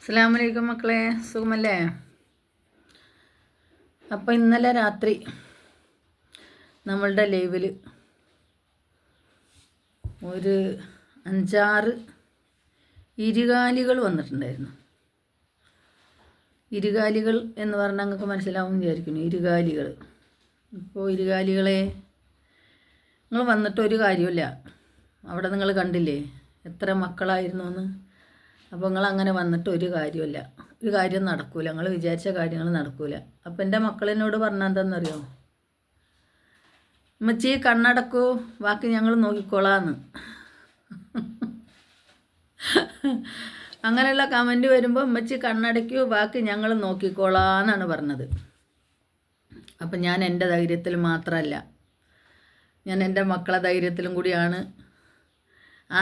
അസ്സലാമു അലൈക്കും മക്കളെ, സുഖമല്ലേ? അപ്പോൾ ഇന്നലെ രാത്രി നമ്മളുടെ ലൈവിൽ ഒരു 5-6 ഇരുകാലികൾ വന്നിട്ടുണ്ടായിരുന്നു. ഇരുകാലികൾ എന്ന് പറഞ്ഞാൽ നിങ്ങൾക്ക് മനസ്സിലാവും വിചാരിക്കുന്നു. ഇരുകാലികൾ. ഇപ്പോൾ ഇരുകാലികളെ നിങ്ങൾ വന്നിട്ട് ഒരു കാര്യമില്ല. അവിടെ നിങ്ങൾ കണ്ടില്ലേ എത്ര മക്കളായിരുന്നു എന്ന്. അപ്പോൾ നിങ്ങളങ്ങനെ വന്നിട്ട് ഒരു കാര്യമില്ല, ഒരു കാര്യം നടക്കൂല, നിങ്ങൾ വിചാരിച്ച കാര്യങ്ങൾ നടക്കൂല. അപ്പം എൻ്റെ മക്കളെന്നോട് പറഞ്ഞാൽ എന്താണെന്നറിയോ? ഉമ്മച്ചി കണ്ണടക്കൂ, ബാക്കി ഞങ്ങൾ നോക്കിക്കോളാന്ന്. അങ്ങനെയുള്ള കമൻറ്റ് വരുമ്പോൾ ഉമ്മച്ചി കണ്ണടയ്ക്കൂ, ബാക്കി ഞങ്ങൾ നോക്കിക്കോളാന്നാണ് പറഞ്ഞത്. അപ്പം ഞാൻ എൻ്റെ ധൈര്യത്തിൽ മാത്രമല്ല, ഞാൻ എൻ്റെ മക്കളെ ധൈര്യത്തിലും കൂടിയാണ്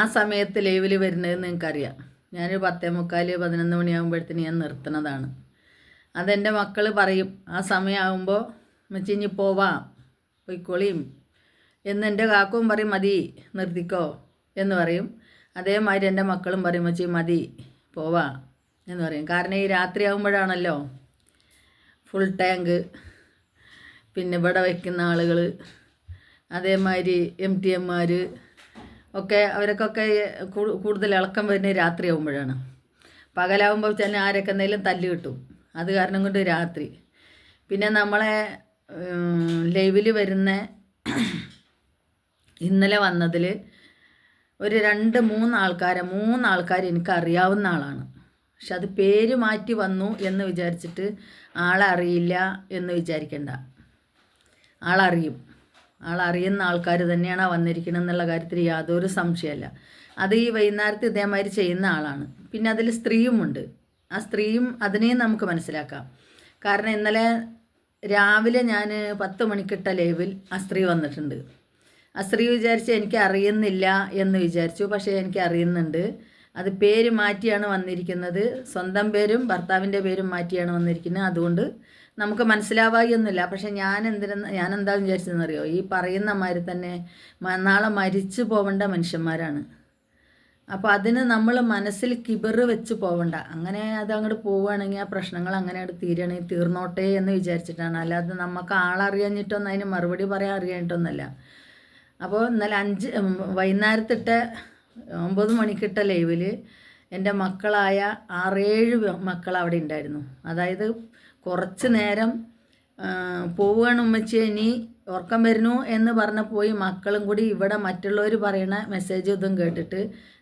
ആ സമയത്ത് ലൈവിൽ വരുന്നതെന്ന് നിങ്ങൾക്കറിയാം. ഞാനൊരു 10:45-11 മണിയാകുമ്പോഴത്തേന് ഞാൻ നിർത്തുന്നതാണ്. അതെൻ്റെ മക്കൾ പറയും ആ സമയമാകുമ്പോൾ ഉമ്മച്ചി ഇനി പോവാം, പോയിക്കോളിയും എന്ന് എൻ്റെ കാക്കവും പറയും, മതി നിർത്തിക്കോ എന്ന് പറയും. അതേമാതിരി എൻ്റെ മക്കളും പറയും, ഉമ്മച്ചി മതി പോവാം എന്ന് പറയും. കാരണം ഈ രാത്രി ആകുമ്പോഴാണല്ലോ ഫുൾ ടാങ്ക്, പിന്നെ ഇവിടെ വയ്ക്കുന്ന ആളുകൾ, അതേമാതിരി MTM ഒക്കെ അവർക്കൊക്കെ കൂടുതൽ ഇളക്കം വരുന്നത് രാത്രി ആകുമ്പോഴാണ്. പകലാകുമ്പോൾ തന്നെ ആരൊക്കെ എന്തെങ്കിലും തല്ല് കിട്ടും. അത് കാരണം കൊണ്ട് രാത്രി. പിന്നെ നമ്മളെ ലൈവിൽ വരുന്ന ഇന്നലെ വന്നതിൽ ഒരു 2-3 ആൾക്കാർ എനിക്ക് അറിയാവുന്ന ആളാണ്. പക്ഷെ അത് പേര് മാറ്റി വന്നു എന്ന് വിചാരിച്ചിട്ട് ആളെ അറിയില്ല എന്ന് വിചാരിക്കണ്ട. ആളറിയുന്ന ആൾക്കാർ തന്നെയാണ് വന്നിരിക്കണം എന്നുള്ള കാര്യത്തിൽ യാതൊരു സംശയമല്ല. അത് ഈ വൈകുന്നേരത്ത് ഇതേമാതിരി ചെയ്യുന്ന ആളാണ്. പിന്നെ അതിൽ സ്ത്രീയുമുണ്ട്. ആ സ്ത്രീയും അതിനെയും നമുക്ക് മനസ്സിലാക്കാം. കാരണം ഇന്നലെ രാവിലെ ഞാൻ 10 മണിക്കിട്ട ലൈവിൽ ആ സ്ത്രീ വന്നിട്ടുണ്ട്. ആ സ്ത്രീ വിചാരിച്ച് എനിക്ക് അറിയുന്നില്ല എന്ന് വിചാരിച്ചു. പക്ഷേ എനിക്ക് അറിയുന്നുണ്ട്. അത് പേര് മാറ്റിയാണ് വന്നിരിക്കുന്നത്. സ്വന്തം പേരും ഭർത്താവിൻ്റെ പേരും മാറ്റിയാണ് വന്നിരിക്കുന്നത്. അതുകൊണ്ട് നമുക്ക് മനസ്സിലാവായൊന്നുമില്ല. പക്ഷെ ഞാൻ എന്താ വിചാരിച്ചതെന്നറിയോ? ഈ പറയുന്ന മാതിരി തന്നെ നാളെ മരിച്ചു പോവേണ്ട മനുഷ്യന്മാരാണ്. അപ്പോൾ അതിന് നമ്മൾ മനസ്സിൽ കിബറ് വെച്ച് പോവണ്ട. അങ്ങനെ അത് അങ്ങോട്ട് പോവുകയാണെങ്കിൽ ആ പ്രശ്നങ്ങൾ അങ്ങനെ അങ്ങോട്ട് തീരുകയാണെങ്കിൽ തീർന്നോട്ടെ എന്ന് വിചാരിച്ചിട്ടാണ്. അല്ലാതെ നമുക്ക് ആളറിയാഞ്ഞിട്ടൊന്നും അതിന് മറുപടി പറയാൻ അറിയാഞ്ഞിട്ടൊന്നുമല്ല. അപ്പോൾ ഇന്നലെ വൈകുന്നേരത്തിട്ട 9 മണിക്കിട്ട ലൈവിൽ എൻ്റെ മക്കളായ 6-7 മക്കൾ അവിടെ ഉണ്ടായിരുന്നു. അതായത് കുറച്ച് നേരം പോവുകയാണ് ഉമ്മച്ചി, ഇനി ഉറക്കം വരുന്നു എന്ന് പറഞ്ഞ് പോയി മക്കളും കൂടി ഇവിടെ മറ്റുള്ളവർ പറയുന്ന മെസ്സേജ് ഇതും കേട്ടിട്ട്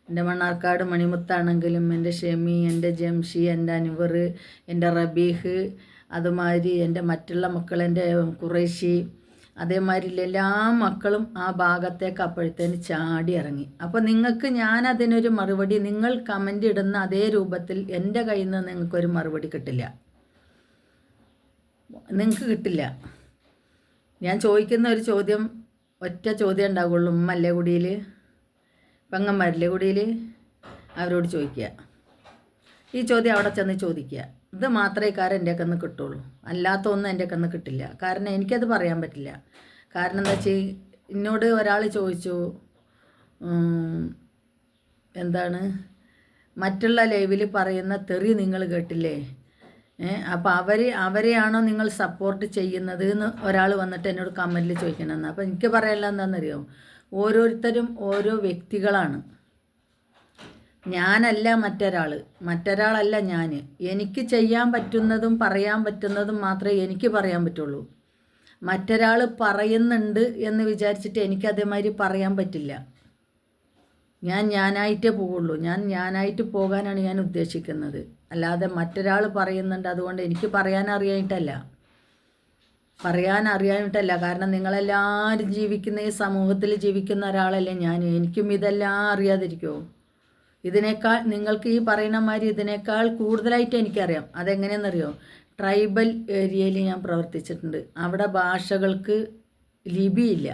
എൻ്റെ മണ്ണാർക്കാട് മണിമുത്താണെങ്കിലും എൻ്റെ ഷെമി, എൻ്റെ ജംഷി, എൻ്റെ അൻവർ, എൻ്റെ റബീഹ്, അതുമാതിരി എൻ്റെ മറ്റുള്ള മക്കൾ, എൻ്റെ ഖുറൈശി, അതേമാതിരി എല്ലാ മക്കളും ആ ഭാഗത്തേക്ക് അപ്പോഴത്തേന് ചാടി ഇറങ്ങി. അപ്പോൾ നിങ്ങൾക്ക് ഞാനതിനൊരു മറുപടി, നിങ്ങൾ കമൻ്റ് ഇടുന്ന അതേ രൂപത്തിൽ എൻ്റെ കയ്യിൽ നിന്ന് നിങ്ങൾക്കൊരു മറുപടി കിട്ടില്ല. നിങ്ങൾക്ക് കിട്ടില്ല. ഞാൻ ചോദിക്കുന്ന ഒരു ചോദ്യം, ഒറ്റ ചോദ്യം ഉണ്ടാവുള്ളൂ. ഉമ്മല്ലേ കുടിയിൽ, പെങ്ങന്മാരില്ലേ കുടിയിൽ, അവരോട് ചോദിക്കുക. ഈ ചോദ്യം അവിടെ ചെന്ന് ചോദിക്കുക. ഇത് മാത്രമേ കാര്യം എൻ്റെ കന്ന് കിട്ടുള്ളൂ. അല്ലാത്ത ഒന്നും എൻ്റെ കന്ന് കിട്ടില്ല. കാരണം എനിക്കത് പറയാൻ പറ്റില്ല. കാരണം എന്താ വെച്ചാൽ എന്നോട് ഒരാൾ ചോദിച്ചു, എന്താണ് മറ്റുള്ള ലൈവിൽ പറയുന്ന തെറി നിങ്ങൾ കേട്ടില്ലേ? അപ്പോൾ അവരെയാണോ നിങ്ങൾ സപ്പോർട്ട് ചെയ്യുന്നത് എന്ന് ഒരാൾ വന്നിട്ട് എന്നോട് കമൻറ്റിൽ ചോദിക്കണമെന്ന്. അപ്പോൾ എനിക്ക് പറയാനുള്ള എന്താണെന്നറിയോ? ഓരോരുത്തരും ഓരോ വ്യക്തികളാണ്. ഞാനല്ല മറ്റൊരാളല്ല ഞാൻ. എനിക്ക് ചെയ്യാൻ പറ്റുന്നതും പറയാൻ പറ്റുന്നതും മാത്രമേ എനിക്ക് പറയാൻ പറ്റുള്ളൂ. മറ്റൊരാൾ പറയുന്നുണ്ട് എന്ന് വിചാരിച്ചിട്ട് എനിക്ക് അതേമാതിരി പറയാൻ പറ്റില്ല. ഞാനായിട്ടേ പോവുള്ളൂ. ഞാനായിട്ട് പോകാനാണ് ഞാൻ ഉദ്ദേശിക്കുന്നത്. അല്ലാതെ മറ്റൊരാൾ പറയുന്നുണ്ട് അതുകൊണ്ട് എനിക്ക് പറയാൻ അറിയാനിട്ടല്ല. കാരണം നിങ്ങളെല്ലാവരും ജീവിക്കുന്ന ഈ സമൂഹത്തിൽ ജീവിക്കുന്ന ഒരാളല്ലേ ഞാൻ. എനിക്കും ഇതെല്ലാം അറിയാതിരിക്കുമോ? ഇതിനേക്കാൾ നിങ്ങൾക്ക് ഈ പറയുന്ന മാതിരി ഇതിനേക്കാൾ കൂടുതലായിട്ട് എനിക്കറിയാം. അതെങ്ങനെയെന്നറിയോ? ട്രൈബൽ ഏരിയയിൽ ഞാൻ പ്രവർത്തിച്ചിട്ടുണ്ട്. അവിടെ ഭാഷകൾക്ക് ലിപിയില്ല.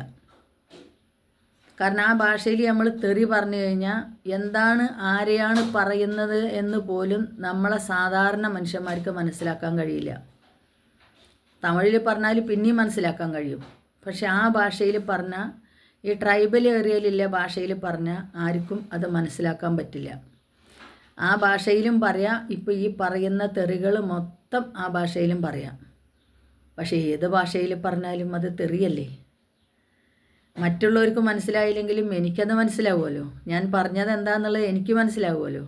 കാരണം ആ ഭാഷയിൽ നമ്മൾ തെറി പറഞ്ഞു കഴിഞ്ഞാൽ എന്താണ്, ആരെയാണ് പറയുന്നത് എന്ന് പോലും നമ്മളെ സാധാരണ മനുഷ്യന്മാർക്ക് മനസ്സിലാക്കാൻ കഴിയില്ല. തമിഴിൽ പറഞ്ഞാൽ പിന്നെയും മനസ്സിലാക്കാൻ കഴിയും. പക്ഷെ ആ ഭാഷയിൽ പറഞ്ഞാൽ, ഈ ട്രൈബൽ ഏരിയയിലുള്ള ഭാഷയിൽ പറഞ്ഞാൽ ആർക്കും അത് മനസ്സിലാക്കാൻ പറ്റില്ല. ആ ഭാഷയിലും പറയാം. ഇപ്പോൾ ഈ പറയുന്ന തെറികൾ മൊത്തം ആ ഭാഷയിലും പറയാം. പക്ഷേ ഏത് ഭാഷയിൽ പറഞ്ഞാലും അത് തെറിയല്ലേ. മറ്റുള്ളവർക്ക് മനസ്സിലായില്ലെങ്കിലും എനിക്കത് മനസ്സിലാവുമല്ലോ. ഞാൻ പറഞ്ഞത് എന്താണെന്നുള്ളത് എനിക്ക് മനസ്സിലാവുമല്ലോ.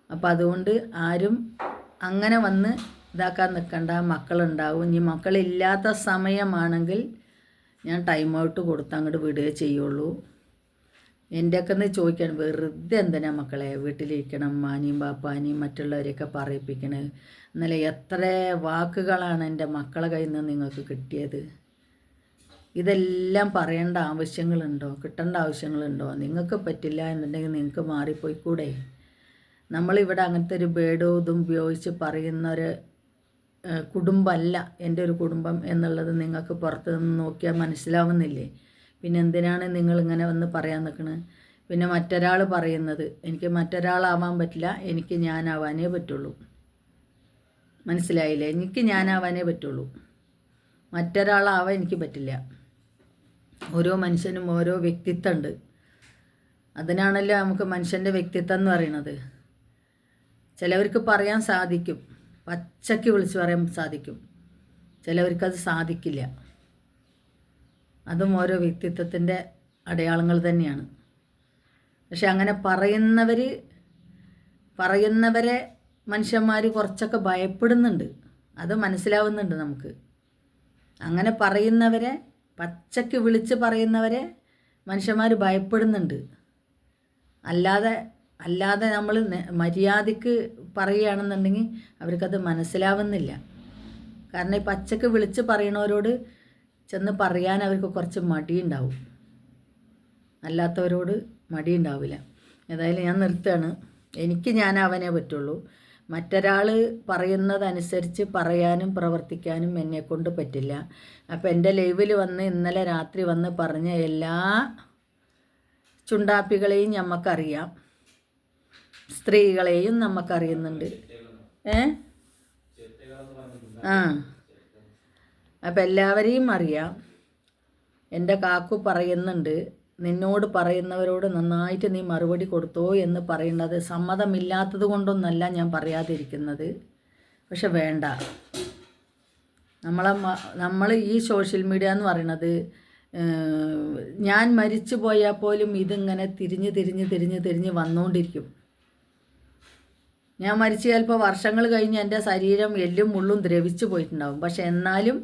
അപ്പോൾ അതുകൊണ്ട് ആരും അങ്ങനെ വന്ന് ഇതാക്കാൻ നിൽക്കണ്ട. മക്കളുണ്ടാവും. ഇനി മക്കളില്ലാത്ത സമയമാണെങ്കിൽ ഞാൻ ടൈം ഔട്ട് കൊടുത്ത് അങ്ങോട്ട് വിടുകയേ ചെയ്യുള്ളൂ. എൻ്റെയൊക്കെ ഒന്ന് ചോദിക്കണം, വെറുതെ എന്തിനാ മക്കളെ വീട്ടിലിരിക്കണം, മാനിയും പാപ്പാനിയും മറ്റുള്ളവരെയൊക്കെ പറയിപ്പിക്കണേ. ഇന്നലെ എത്ര വാക്കുകളാണ് എൻ്റെ മക്കളെ കയ്യിൽ നിന്ന് നിങ്ങൾക്ക് കിട്ടിയത്. ഇതെല്ലാം പറയേണ്ട ആവശ്യങ്ങളുണ്ടോ? കിട്ടേണ്ട ആവശ്യങ്ങളുണ്ടോ? നിങ്ങൾക്ക് പറ്റില്ല എന്നുണ്ടെങ്കിൽ നിങ്ങൾക്ക് മാറിപ്പോയിക്കൂടെ? നമ്മളിവിടെ അങ്ങനത്തെ ഒരു ബേഡോ ഇതും ഉപയോഗിച്ച് പറയുന്നൊരു കുടുംബമല്ല എൻ്റെ ഒരു കുടുംബം എന്നുള്ളത് നിങ്ങൾക്ക് പുറത്ത് നിന്ന് നോക്കിയാൽ മനസ്സിലാവുന്നില്ലേ? പിന്നെ എന്തിനാണ് നിങ്ങളിങ്ങനെ വന്ന് പറയാൻ നിൽക്കുന്നത്? പിന്നെ മറ്റൊരാൾ പറയുന്നത് എനിക്ക് മറ്റൊരാളാവാൻ പറ്റില്ല, എനിക്ക് ഞാനാവാനേ പറ്റുള്ളൂ. മനസ്സിലായില്ലേ? എനിക്ക് ഞാനാവാനേ പറ്റുള്ളൂ, മറ്റൊരാളാവാൻ എനിക്ക് പറ്റില്ല. ഓരോ മനുഷ്യനും ഓരോ വ്യക്തിത്വമുണ്ട്. അതിനാണല്ലോ നമുക്ക് മനുഷ്യൻ്റെ വ്യക്തിത്വം എന്ന് പറയുന്നത്. ചിലവർക്ക് പറയാൻ സാധിക്കും, പച്ചയ്ക്ക് വിളിച്ച് പറയാൻ സാധിക്കും. ചിലവർക്കത് സാധിക്കില്ല. അതും ഓരോ വ്യക്തിത്വത്തിൻ്റെ അടയാളങ്ങൾ തന്നെയാണ്. പക്ഷെ അങ്ങനെ പറയുന്നവരെ മനുഷ്യന്മാർ കുറച്ചൊക്കെ ഭയപ്പെടുന്നുണ്ട്. അത് മനസ്സിലാവുന്നുണ്ട് നമുക്ക്. അങ്ങനെ പറയുന്നവരെ, പച്ചയ്ക്ക് വിളിച്ച് പറയുന്നവരെ മനുഷ്യന്മാർ ഭയപ്പെടുന്നുണ്ട്. അല്ലാതെ നമ്മൾ മര്യാദയ്ക്ക് പറയുകയാണെന്നുണ്ടെങ്കിൽ അവർക്കത് മനസ്സിലാവുന്നില്ല. കാരണം ഈ പച്ചയ്ക്ക് വിളിച്ച് പറയണവരോട് ചെന്ന് പറയാൻ അവർക്ക് കുറച്ച് മടിയുണ്ടാവും, അല്ലാത്തവരോട് മടിയുണ്ടാവില്ല. ഏതായാലും ഞാൻ നിർത്തുകയാണ്. എനിക്ക് ഞാനാവാനേ പറ്റുള്ളൂ. മറ്റൊരാൾ പറയുന്നതനുസരിച്ച് പറയാനും പ്രവർത്തിക്കാനും എന്നെക്കൊണ്ട് പറ്റില്ല. അപ്പോൾ എൻ്റെ ലൈവിൽ വന്ന് ഇന്നലെ രാത്രി വന്ന് പറഞ്ഞ എല്ലാ ചുണ്ടാപ്പികളെയും നമുക്കറിയാം, സ്ത്രീകളെയും നമുക്കറിയുന്നുണ്ട്. അപ്പം എല്ലാവരെയും അറിയാം. എൻ്റെ കാക്കു പറയുന്നുണ്ട്, നിന്നോട് പറയുന്നവരോട് നന്നായിട്ട് നീ മറുപടി കൊടുത്തോ എന്ന് പറയുന്നത് സമ്മതമില്ലാത്തത് കൊണ്ടൊന്നല്ല ഞാൻ പറയാതിരിക്കുന്നത്. പക്ഷെ വേണ്ട, നമ്മൾ ഈ സോഷ്യൽ മീഡിയ എന്ന് പറയുന്നത്, ഞാൻ മരിച്ചു പോയാൽ പോലും ഇതിങ്ങനെ തിരിഞ്ഞ് വന്നുകൊണ്ടിരിക്കും. ഞാൻ മരിച്ചു ചിലപ്പോൾ വർഷങ്ങൾ കഴിഞ്ഞ് എൻ്റെ ശരീരം എല്ലും മുള്ളും ദ്രവിച്ചു പോയിട്ടുണ്ടാവും. പക്ഷെ എന്നാലും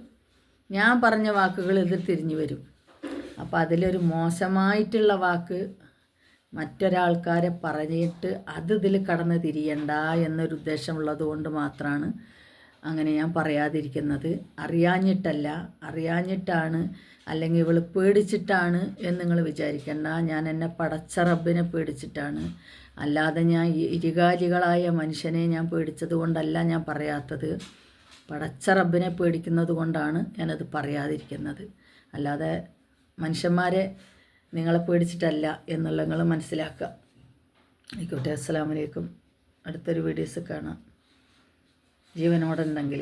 ഞാൻ പറഞ്ഞ വാക്കുകൾ ഇതിൽ തിരിഞ്ഞു വരും. അപ്പോൾ അതിലൊരു മോശമായിട്ടുള്ള വാക്ക് മറ്റൊരാൾക്കാരെ പറഞ്ഞിട്ട് അത് ഇതിൽ കടന്ന് തിരിയണ്ട എന്നൊരു ഉദ്ദേശമുള്ളത് കൊണ്ട് മാത്രമാണ് അങ്ങനെ ഞാൻ പറയാതിരിക്കുന്നത്. അറിയാഞ്ഞിട്ടാണ് അല്ലെങ്കിൽ ഇവൾ പേടിച്ചിട്ടാണ് എന്ന് നിങ്ങൾ വിചാരിക്കേണ്ട. ഞാൻ എന്നെ പടച്ച റബ്ബിനെ പേടിച്ചിട്ടാണ്. അല്ലാതെ ഞാൻ ഇരുകാലികളായ മനുഷ്യനെ ഞാൻ പേടിച്ചത് കൊണ്ടല്ല ഞാൻ പറയാത്തത്. പടച്ച റബ്ബിനെ പേടിക്കുന്നത് കൊണ്ടാണ് ഞാനത് പറയാതിരിക്കുന്നത്. അല്ലാതെ മനുഷ്യന്മാരെ നിങ്ങളെ പേടിച്ചിട്ടല്ല എന്നുള്ള നിങ്ങൾ മനസ്സിലാക്കുക. ആയിക്കോട്ടെ. അസ്സലാമു അലൈക്കും. അടുത്തൊരു വീഡിയോസ് കാണാം ജീവനോടെ ഉണ്ടെങ്കിൽ.